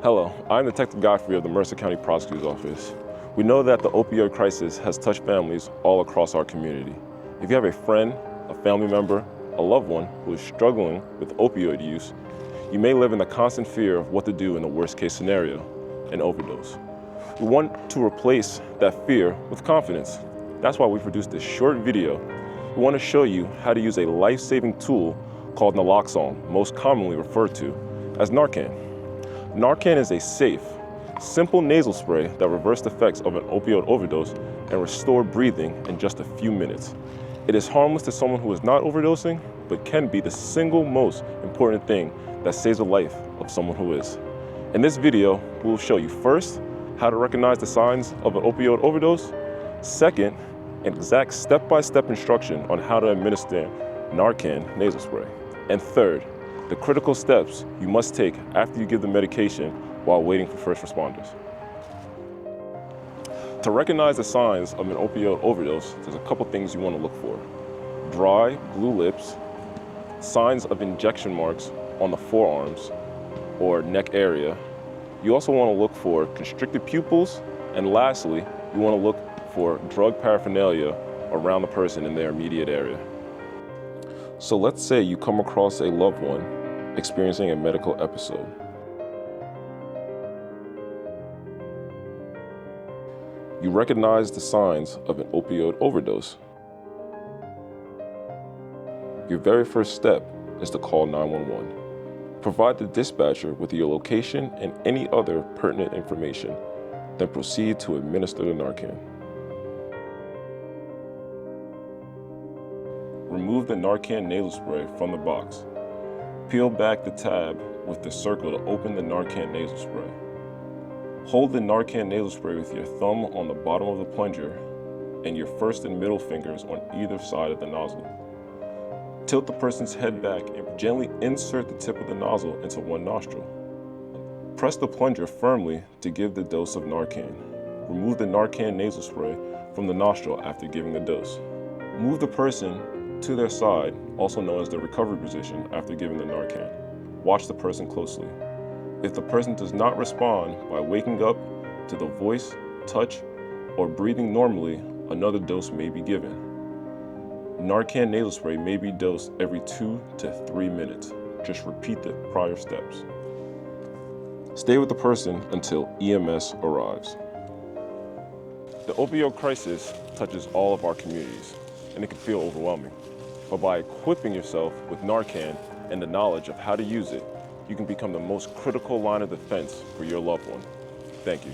Hello, I'm Detective Godfrey of the Mercer County Prosecutor's Office. We know that the opioid crisis has touched families all across our community. If you have a friend, a family member, a loved one who is struggling with opioid use, you may live in the constant fear of what to do in the worst case scenario, an overdose. We want to replace that fear with confidence. That's why we produced this short video. We want to show you how to use a life-saving tool called naloxone, most commonly referred to as Narcan. Narcan is a safe, simple nasal spray that reverses the effects of an opioid overdose and restores breathing in just a few minutes. It is harmless to someone who is not overdosing, but can be the single most important thing that saves the life of someone who is. In this video, we will show you first, how to recognize the signs of an opioid overdose. Second, an exact step-by-step instruction on how to administer Narcan nasal spray. And third, the critical steps you must take after you give the medication while waiting for first responders. To recognize the signs of an opioid overdose, there's a couple things you want to look for. Dry, blue lips, signs of injection marks on the forearms or neck area. You also want to look for constricted pupils, and lastly, you want to look for drug paraphernalia around the person in their immediate area. So let's say you come across a loved one experiencing a medical episode. You recognize the signs of an opioid overdose. Your very first step is to call 911. Provide the dispatcher with your location and any other pertinent information, then proceed to administer the Narcan. Remove the Narcan nasal spray from the box. Peel back the tab with the circle to open the Narcan nasal spray. Hold the Narcan nasal spray with your thumb on the bottom of the plunger and your first and middle fingers on either side of the nozzle. Tilt the person's head back and gently insert the tip of the nozzle into one nostril. Press the plunger firmly to give the dose of Narcan. Remove the Narcan nasal spray from the nostril after giving the dose. Move the person to their side, also known as the recovery position, after giving the Narcan. Watch the person closely. If the person does not respond by waking up to the voice, touch, or breathing normally, another dose may be given. Narcan nasal spray may be dosed every 2 to 3 minutes. Just repeat the prior steps. Stay with the person until EMS arrives. The opioid crisis touches all of our communities, and it can feel overwhelming. But by equipping yourself with Narcan and the knowledge of how to use it, you can become the most critical line of defense for your loved one. Thank you.